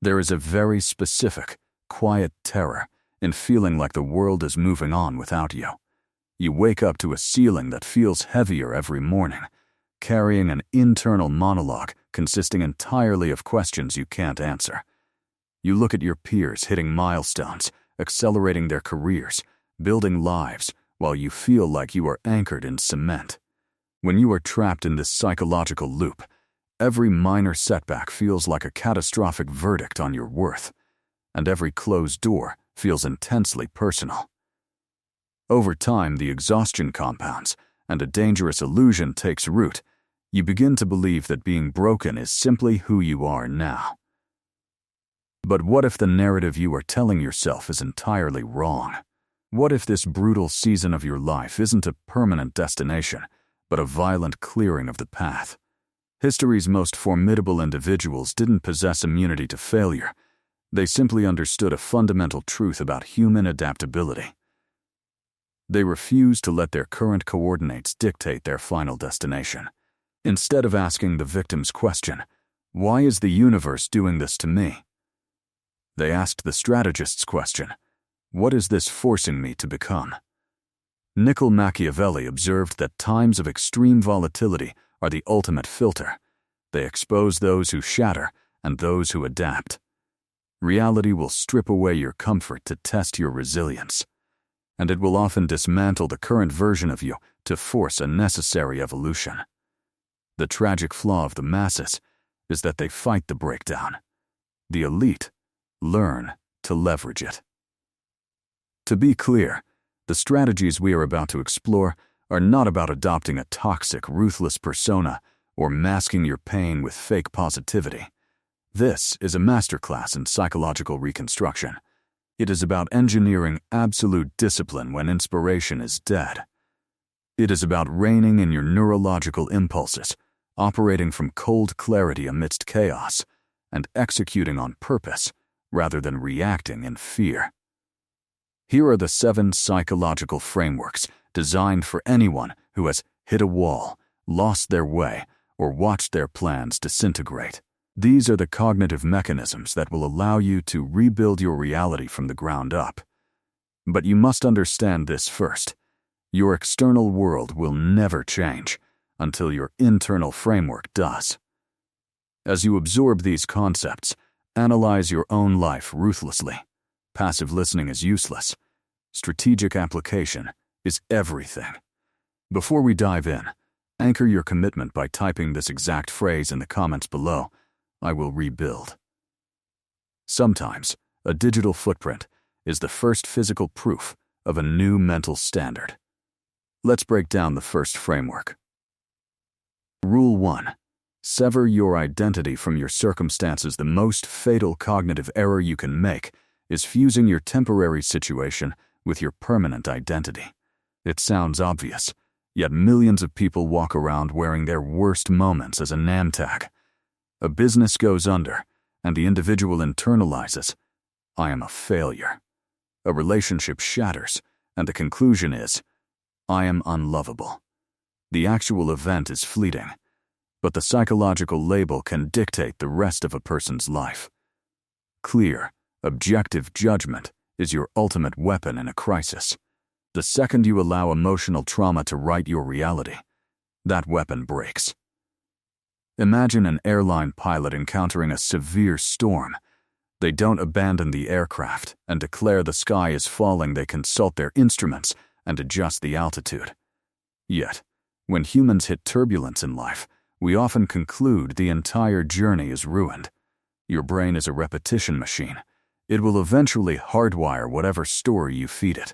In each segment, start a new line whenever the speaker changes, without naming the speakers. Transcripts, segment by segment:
There is a very specific, quiet terror in feeling like the world is moving on without you. You wake up to a ceiling that feels heavier every morning, carrying an internal monologue consisting entirely of questions you can't answer. You look at your peers hitting milestones, accelerating their careers, building lives, while you feel like you are anchored in cement. When you are trapped in this psychological loop, every minor setback feels like a catastrophic verdict on your worth, and every closed door feels intensely personal. Over time, the exhaustion compounds, and a dangerous illusion takes root. You begin to believe that being broken is simply who you are now. But what if the narrative you are telling yourself is entirely wrong? What if this brutal season of your life isn't a permanent destination, but a violent clearing of the path? History's most formidable individuals didn't possess immunity to failure. They simply understood a fundamental truth about human adaptability. They refused to let their current coordinates dictate their final destination. Instead of asking the victim's question, "Why is the universe doing this to me?" they asked the strategist's question, "What is this forcing me to become?" Machiavelli observed that times of extreme volatility are the ultimate filter. They expose those who shatter and those who adapt. Reality will strip away your comfort to test your resilience, and it will often dismantle the current version of you to force a necessary evolution. The tragic flaw of the masses is that they fight the breakdown. The elite learn to leverage it. To be clear, the strategies we are about to explore are not about adopting a toxic, ruthless persona or masking your pain with fake positivity. This is a masterclass in psychological reconstruction. It is about engineering absolute discipline when inspiration is dead. It is about reining in your neurological impulses, operating from cold clarity amidst chaos, and executing on purpose rather than reacting in fear. Here are the 7 psychological frameworks designed for anyone who has hit a wall, lost their way, or watched their plans disintegrate. These are the cognitive mechanisms that will allow you to rebuild your reality from the ground up. But you must understand this first. Your external world will never change until your internal framework does. As you absorb these concepts, analyze your own life ruthlessly. Passive listening is useless. Strategic application is everything. Before we dive in, anchor your commitment by typing this exact phrase in the comments below. I will rebuild. Sometimes, a digital footprint is the first physical proof of a new mental standard. Let's break down the first framework. Rule 1. Sever your identity from your circumstances. The most fatal cognitive error you can make is fusing your temporary situation with your permanent identity. It sounds obvious, yet millions of people walk around wearing their worst moments as a name tag. A business goes under, and the individual internalizes, "I am a failure." A relationship shatters, and the conclusion is, "I am unlovable." The actual event is fleeting, but the psychological label can dictate the rest of a person's life. Clear, objective judgment is your ultimate weapon in a crisis. The second you allow emotional trauma to write your reality, that weapon breaks. Imagine an airline pilot encountering a severe storm. They don't abandon the aircraft and declare the sky is falling. They consult their instruments and adjust the altitude. Yet, when humans hit turbulence in life, we often conclude the entire journey is ruined. Your brain is a repetition machine. It will eventually hardwire whatever story you feed it.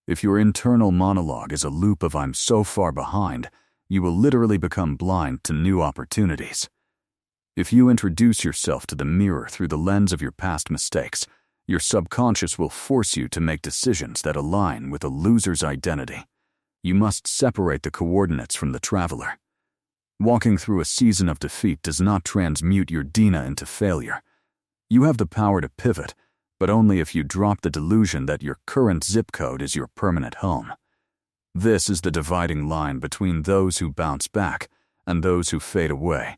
If your internal monologue is a loop of "I'm so far behind," you will literally become blind to new opportunities. If you introduce yourself to the mirror through the lens of your past mistakes, your subconscious will force you to make decisions that align with a loser's identity. You must separate the coordinates from the traveler. Walking through a season of defeat does not transmute your Dina into failure. You have the power to pivot, but only if you drop the delusion that your current zip code is your permanent home. This is the dividing line between those who bounce back and those who fade away,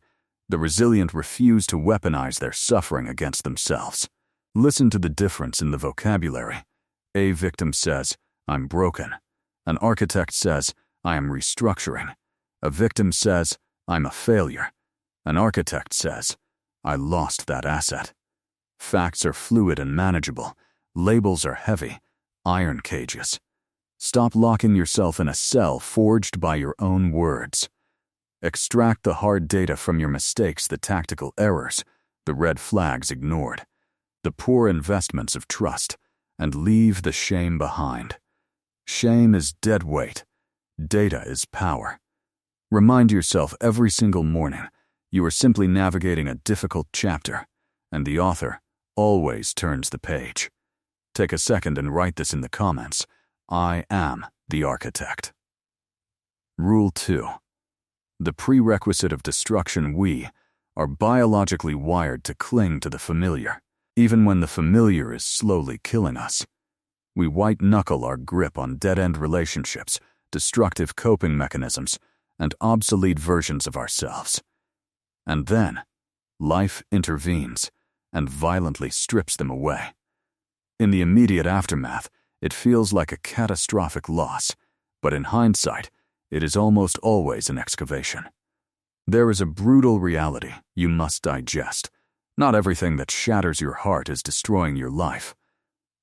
The resilient refuse to weaponize their suffering against themselves. Listen to the difference in the vocabulary. A victim says, "I'm broken." An architect says, "I am restructuring." A victim says, "I'm a failure." An architect says, "I lost that asset." Facts are fluid and manageable. Labels are heavy, iron cages. Stop locking yourself in a cell forged by your own words. Extract the hard data from your mistakes, the tactical errors, the red flags ignored, the poor investments of trust, and leave the shame behind. Shame is dead weight. Data is power. Remind yourself every single morning you are simply navigating a difficult chapter, and the author always turns the page. Take a second and write this in the comments. I am the architect. Rule 2. The prerequisite of destruction: we are biologically wired to cling to the familiar, even when the familiar is slowly killing us. We white-knuckle our grip on dead-end relationships, destructive coping mechanisms, and obsolete versions of ourselves. And then, life intervenes and violently strips them away. In the immediate aftermath, it feels like a catastrophic loss, but in hindsight, it is almost always an excavation. There is a brutal reality you must digest. Not everything that shatters your heart is destroying your life.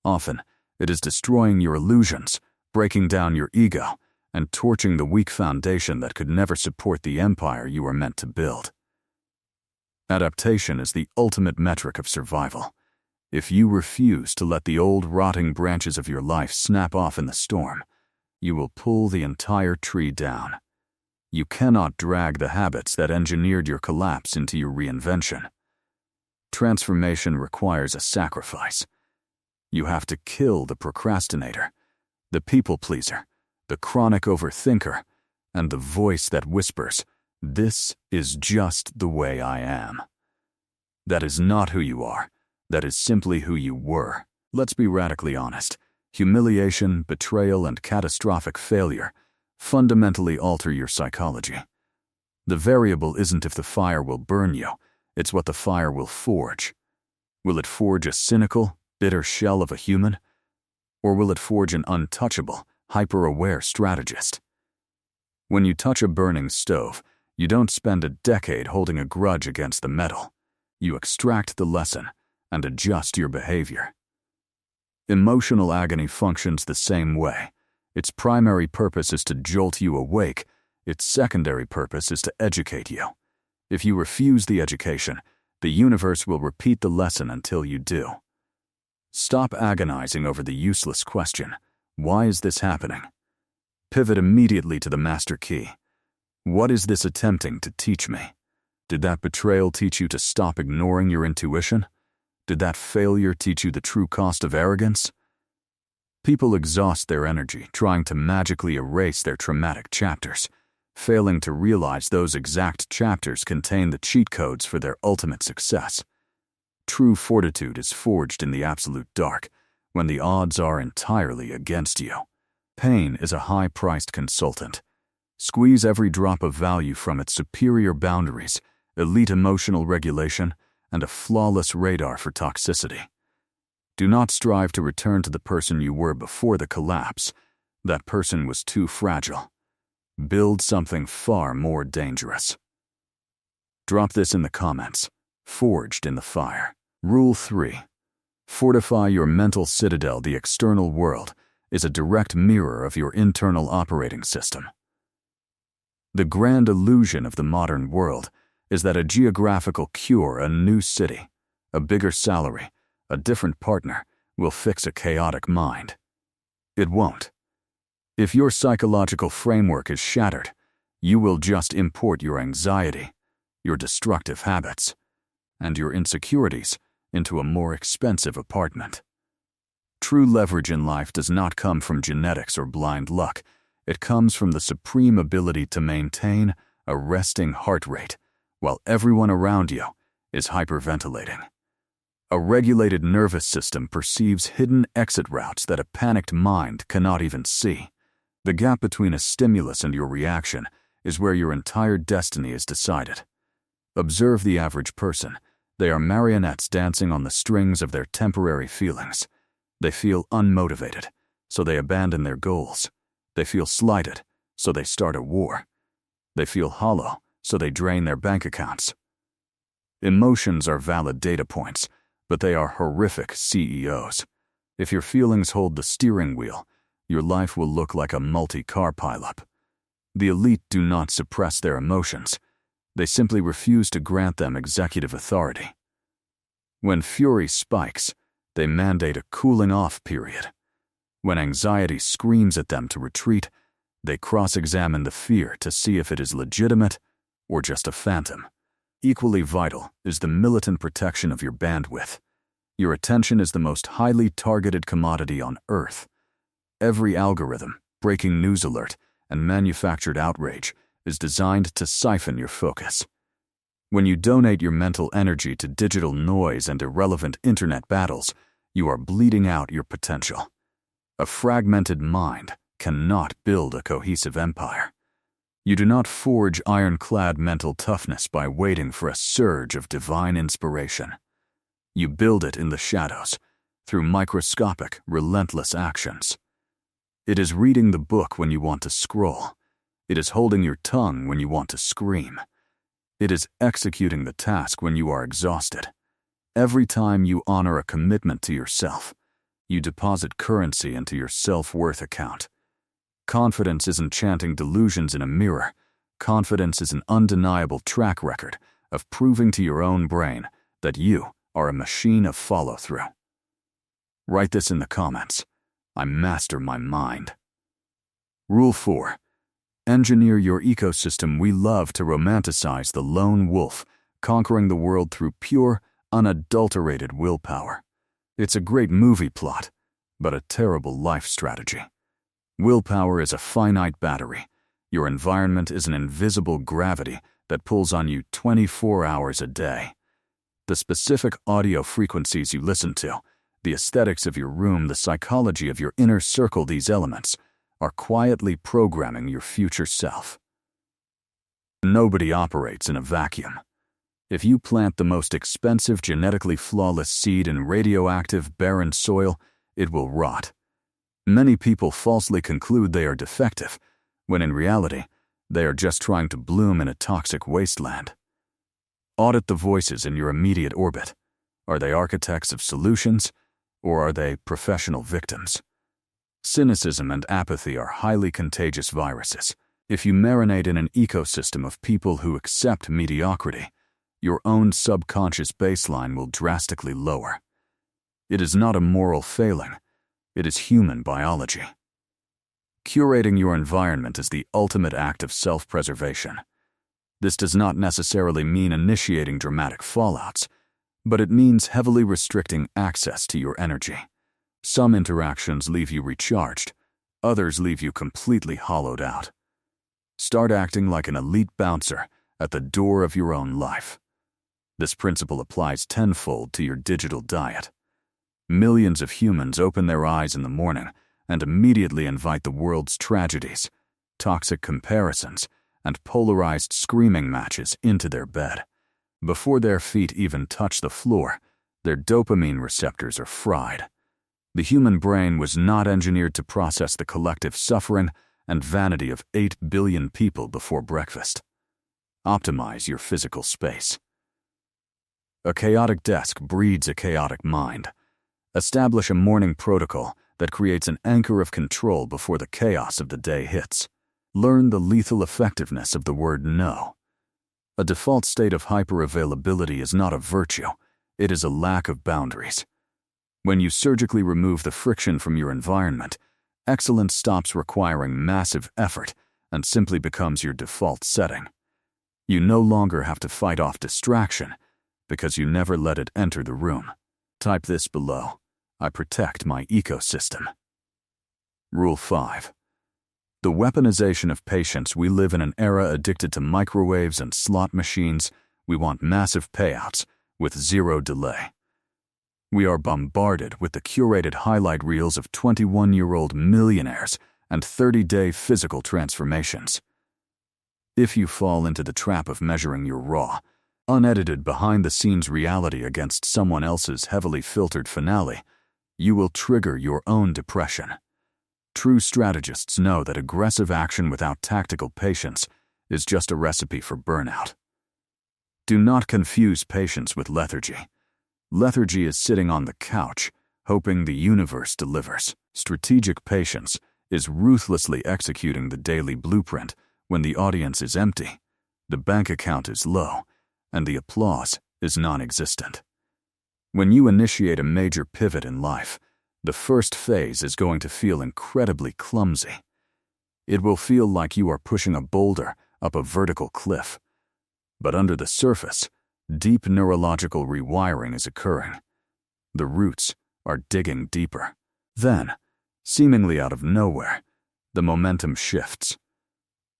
Often, it is destroying your illusions, breaking down your ego, and torching the weak foundation that could never support the empire you were meant to build. Adaptation is the ultimate metric of survival. If you refuse to let the old rotting branches of your life snap off in the storm, you will pull the entire tree down. You cannot drag the habits that engineered your collapse into your reinvention. Transformation requires a sacrifice. You have to kill the procrastinator, the people pleaser, the chronic overthinker, and the voice that whispers, "This is just the way I am." That is not who you are. That is simply who you were. Let's be radically honest. Humiliation, betrayal, and catastrophic failure fundamentally alter your psychology. The variable isn't if the fire will burn you, it's what the fire will forge. Will it forge a cynical, bitter shell of a human? Or will it forge an untouchable, hyper-aware strategist? When you touch a burning stove, you don't spend a decade holding a grudge against the metal. You extract the lesson and adjust your behavior. Emotional agony functions the same way. Its primary purpose is to jolt you awake. Its secondary purpose is to educate you. If you refuse the education, the universe will repeat the lesson until you do. Stop agonizing over the useless question, "Why is this happening?" Pivot immediately to the master key. What is this attempting to teach me? Did that betrayal teach you to stop ignoring your intuition? Did that failure teach you the true cost of arrogance? People exhaust their energy trying to magically erase their traumatic chapters, failing to realize those exact chapters contain the cheat codes for their ultimate success. True fortitude is forged in the absolute dark, when the odds are entirely against you. Pain is a high-priced consultant. Squeeze every drop of value from its superior boundaries, elite emotional regulation, and a flawless radar for toxicity. Do not strive to return to the person you were before the collapse. That person was too fragile. Build something far more dangerous. Drop this in the comments. Forged in the fire. Rule 3. Fortify your mental citadel. The external world is a direct mirror of your internal operating system. The grand illusion of the modern world is that a geographical cure, a new city, a bigger salary, a different partner will fix a chaotic mind. It won't. If your psychological framework is shattered, you will just import your anxiety, your destructive habits, and your insecurities into a more expensive apartment. True leverage in life does not come from genetics or blind luck. It comes from the supreme ability to maintain a resting heart rate while everyone around you is hyperventilating. A regulated nervous system perceives hidden exit routes that a panicked mind cannot even see. The gap between a stimulus and your reaction is where your entire destiny is decided. Observe the average person. They are marionettes dancing on the strings of their temporary feelings. They feel unmotivated, so they abandon their goals. They feel slighted, so they start a war. They feel hollow, so they drain their bank accounts. Emotions are valid data points, but they are horrific CEOs. If your feelings hold the steering wheel, your life will look like a multi-car pileup. The elite do not suppress their emotions. They simply refuse to grant them executive authority. When fury spikes, they mandate a cooling-off period. When anxiety screams at them to retreat, they cross-examine the fear to see if it is legitimate or just a phantom. Equally vital is the militant protection of your bandwidth. Your attention is the most highly targeted commodity on Earth. Every algorithm, breaking news alert, and manufactured outrage is designed to siphon your focus. When you donate your mental energy to digital noise and irrelevant internet battles, you are bleeding out your potential. A fragmented mind cannot build a cohesive empire. You do not forge iron-clad mental toughness by waiting for a surge of divine inspiration. You build it in the shadows, through microscopic, relentless actions. It is reading the book when you want to scroll. It is holding your tongue when you want to scream. It is executing the task when you are exhausted. Every time you honor a commitment to yourself, you deposit currency into your self-worth account. Confidence isn't chanting delusions in a mirror. Confidence is an undeniable track record of proving to your own brain that you are a machine of follow-through. Write this in the comments. I master my mind. Rule 4. Engineer your ecosystem. We love to romanticize the lone wolf, conquering the world through pure, unadulterated willpower. It's a great movie plot, but a terrible life strategy. Willpower is a finite battery. Your environment is an invisible gravity that pulls on you 24 hours a day. The specific audio frequencies you listen to, the aesthetics of your room, the psychology of your inner circle, these elements are quietly programming your future self. Nobody operates in a vacuum. If you plant the most expensive, genetically flawless seed in radioactive, barren soil, it will rot. Many people falsely conclude they are defective, when in reality, they are just trying to bloom in a toxic wasteland. Audit the voices in your immediate orbit. Are they architects of solutions, or are they professional victims? Cynicism and apathy are highly contagious viruses. If you marinate in an ecosystem of people who accept mediocrity, your own subconscious baseline will drastically lower. It is not a moral failing. It is human biology. Curating your environment is the ultimate act of self-preservation. This does not necessarily mean initiating dramatic fallouts, but it means heavily restricting access to your energy. Some interactions leave you recharged, others leave you completely hollowed out. Start acting like an elite bouncer at the door of your own life. This principle applies tenfold to your digital diet. Millions of humans open their eyes in the morning and immediately invite the world's tragedies, toxic comparisons, and polarized screaming matches into their bed. Before their feet even touch the floor, their dopamine receptors are fried. The human brain was not engineered to process the collective suffering and vanity of 8 billion people before breakfast. Optimize your physical space. A chaotic desk breeds a chaotic mind. Establish a morning protocol that creates an anchor of control before the chaos of the day hits. Learn the lethal effectiveness of the word no. A default state of hyper-availability is not a virtue, it is a lack of boundaries. When you surgically remove the friction from your environment, excellence stops requiring massive effort and simply becomes your default setting. You no longer have to fight off distraction because you never let it enter the room. Type this below. I protect my ecosystem. Rule 5. The weaponization of patience. We live in an era addicted to microwaves and slot machines. We want massive payouts with zero delay. We are bombarded with the curated highlight reels of 21-year-old millionaires and 30-day physical transformations. If you fall into the trap of measuring your raw, unedited behind-the-scenes reality against someone else's heavily filtered finale, you will trigger your own depression. True strategists know that aggressive action without tactical patience is just a recipe for burnout. Do not confuse patience with lethargy. Lethargy is sitting on the couch, hoping the universe delivers. Strategic patience is ruthlessly executing the daily blueprint when the audience is empty, the bank account is low, and the applause is non-existent. When you initiate a major pivot in life, the first phase is going to feel incredibly clumsy. It will feel like you are pushing a boulder up a vertical cliff. But under the surface, deep neurological rewiring is occurring. The roots are digging deeper. Then, seemingly out of nowhere, the momentum shifts.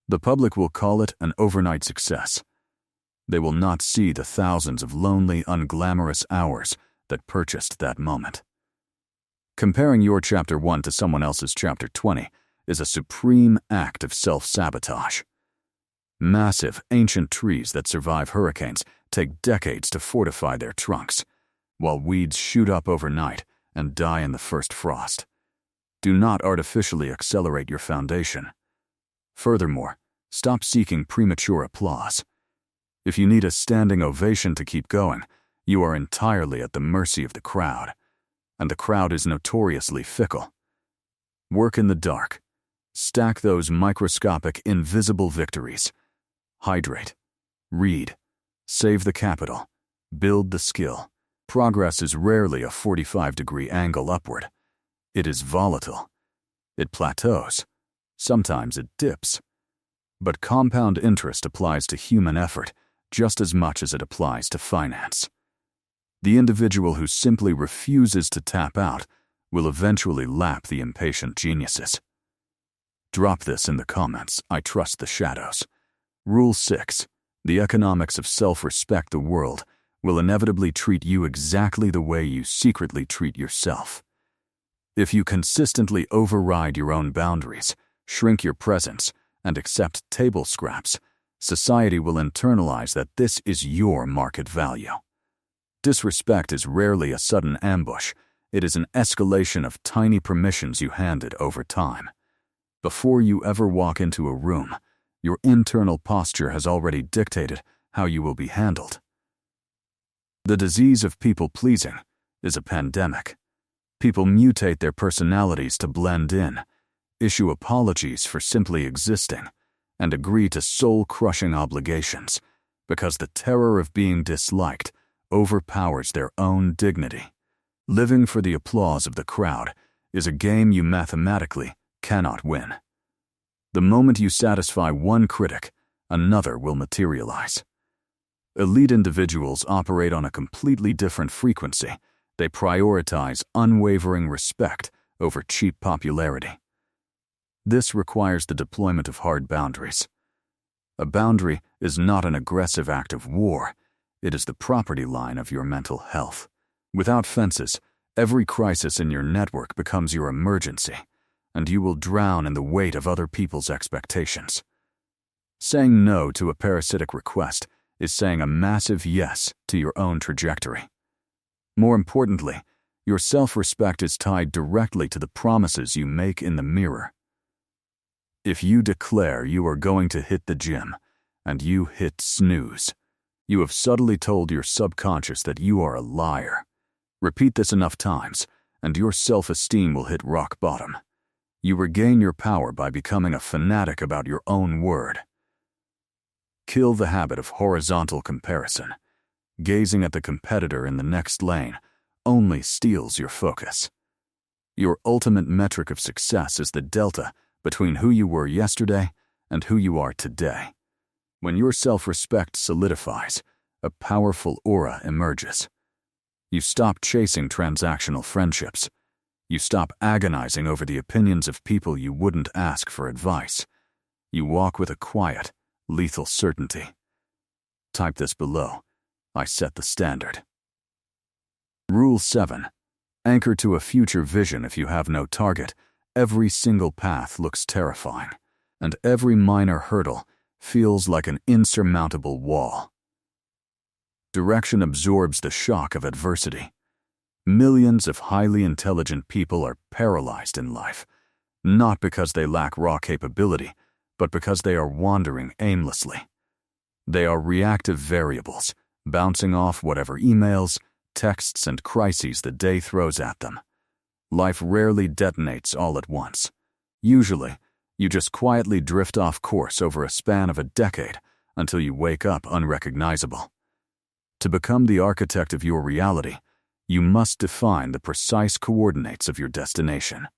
The public will call it an overnight success. They will not see the thousands of lonely, unglamorous hours that purchased that moment. Comparing your Chapter 1 to someone else's Chapter 20 is a supreme act of self-sabotage. Massive, ancient trees that survive hurricanes take decades to fortify their trunks, while weeds shoot up overnight and die in the first frost. Do not artificially accelerate your foundation. Furthermore, stop seeking premature applause. If you need a standing ovation to keep going, you are entirely at the mercy of the crowd, and the crowd is notoriously fickle. Work in the dark. Stack those microscopic, invisible victories. Hydrate. Read. Save the capital. Build the skill. Progress is rarely a 45-degree angle upward. It is volatile. It plateaus. Sometimes it dips. But compound interest applies to human effort just as much as it applies to finance. The individual who simply refuses to tap out will eventually lap the impatient geniuses. Drop this in the comments. I trust the shadows. Rule 6. The economics of self-respect. The world will inevitably treat you exactly the way you secretly treat yourself. If you consistently override your own boundaries, shrink your presence, and accept table scraps, society will internalize that this is your market value. Disrespect is rarely a sudden ambush. It is an escalation of tiny permissions you handed over time. Before you ever walk into a room, your internal posture has already dictated how you will be handled. The disease of people-pleasing is a pandemic. People mutate their personalities to blend in, issue apologies for simply existing, and agree to soul-crushing obligations because the terror of being disliked overpowers their own dignity. Living for the applause of the crowd is a game you mathematically cannot win. The moment you satisfy one critic, another will materialize. Elite individuals operate on a completely different frequency. They prioritize unwavering respect over cheap popularity. This requires the deployment of hard boundaries. A boundary is not an aggressive act of war. It is the property line of your mental health. Without fences, every crisis in your network becomes your emergency, and you will drown in the weight of other people's expectations. Saying no to a parasitic request is saying a massive yes to your own trajectory. More importantly, your self-respect is tied directly to the promises you make in the mirror. If you declare you are going to hit the gym, and you hit snooze, you have subtly told your subconscious that you are a liar. Repeat this enough times, and your self-esteem will hit rock bottom. You regain your power by becoming a fanatic about your own word. Kill the habit of horizontal comparison. Gazing at the competitor in the next lane only steals your focus. Your ultimate metric of success is the delta between who you were yesterday and who you are today. When your self-respect solidifies, a powerful aura emerges. You stop chasing transactional friendships. You stop agonizing over the opinions of people you wouldn't ask for advice. You walk with a quiet, lethal certainty. Type this below. I set the standard. Rule 7. Anchor to a future vision. If you have no target, every single path looks terrifying, and every minor hurdle feels like an insurmountable wall. Direction absorbs the shock of adversity. Millions of highly intelligent people are paralyzed in life, not because they lack raw capability, but because they are wandering aimlessly. They are reactive variables, bouncing off whatever emails, texts, and crises the day throws at them. Life rarely detonates all at once. Usually, you just quietly drift off course over a span of a decade until you wake up unrecognizable. To become the architect of your reality, you must define the precise coordinates of your destination.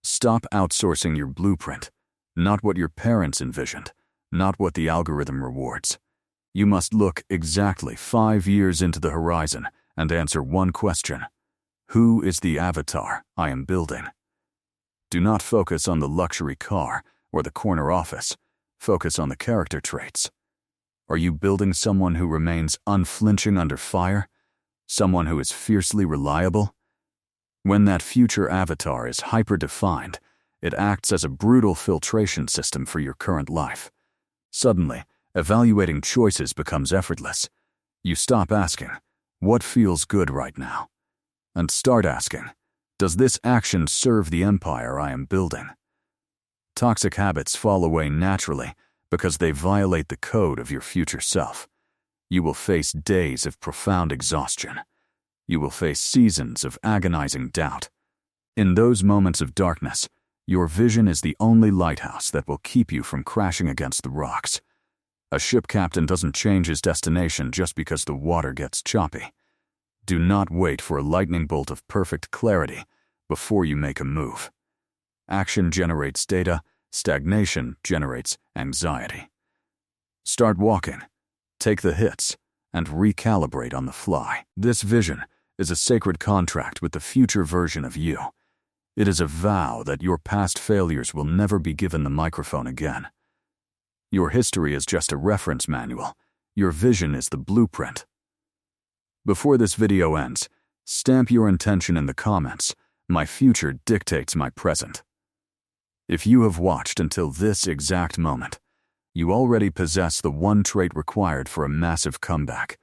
Stop outsourcing your blueprint, not what your parents envisioned, not what the algorithm rewards. You must look exactly 5 years into the horizon and answer one question: who is the avatar I am building? Do not focus on the luxury car or the corner office. Focus on the character traits. Are you building someone who remains unflinching under fire? Someone who is fiercely reliable? When that future avatar is hyper-defined, it acts as a brutal filtration system for your current life. Suddenly, evaluating choices becomes effortless. You stop asking, what feels good right now? And start asking, does this action serve the empire I am building? Toxic habits fall away naturally because they violate the code of your future self. You will face days of profound exhaustion. You will face seasons of agonizing doubt. In those moments of darkness, your vision is the only lighthouse that will keep you from crashing against the rocks. A ship captain doesn't change his destination just because the water gets choppy. Do not wait for a lightning bolt of perfect clarity before you make a move. Action generates data, stagnation generates anxiety. Start walking, take the hits, and recalibrate on the fly. This vision is a sacred contract with the future version of you. It is a vow that your past failures will never be given the microphone again. Your history is just a reference manual. Your vision is the blueprint. Before this video ends, stamp your intention in the comments. My future dictates my present. If you have watched until this exact moment, you already possess the one trait required for a massive comeback,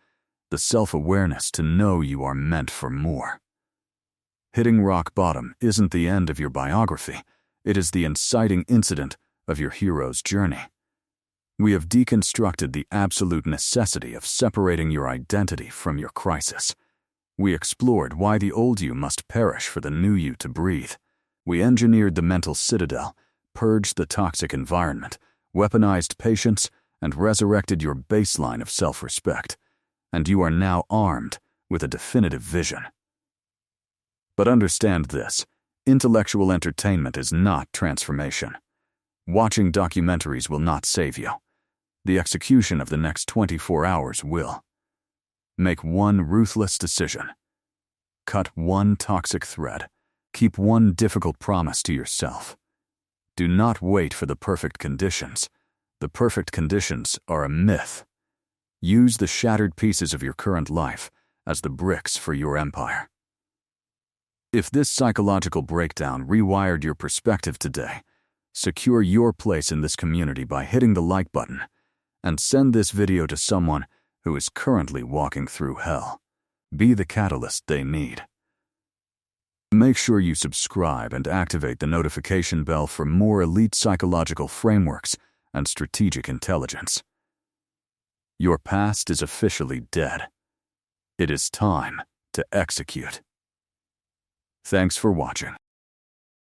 the self-awareness to know you are meant for more. Hitting rock bottom isn't the end of your biography. It is the inciting incident of your hero's journey. We have deconstructed the absolute necessity of separating your identity from your crisis. We explored why the old you must perish for the new you to breathe. We engineered the mental citadel, purged the toxic environment, weaponized patience, and resurrected your baseline of self-respect. And you are now armed with a definitive vision. But understand this: intellectual entertainment is not transformation. Watching documentaries will not save you. The execution of the next 24 hours will. Make one ruthless decision. Cut one toxic thread. Keep one difficult promise to yourself. Do not wait for the perfect conditions. The perfect conditions are a myth. Use the shattered pieces of your current life as the bricks for your empire. If this psychological breakdown rewired your perspective today, secure your place in this community by hitting the like button and send this video to someone who is currently walking through hell. Be the catalyst they need. Make sure you subscribe and activate the notification bell for more elite psychological frameworks and strategic intelligence. Your past is officially dead. It is time to execute. Thanks for watching.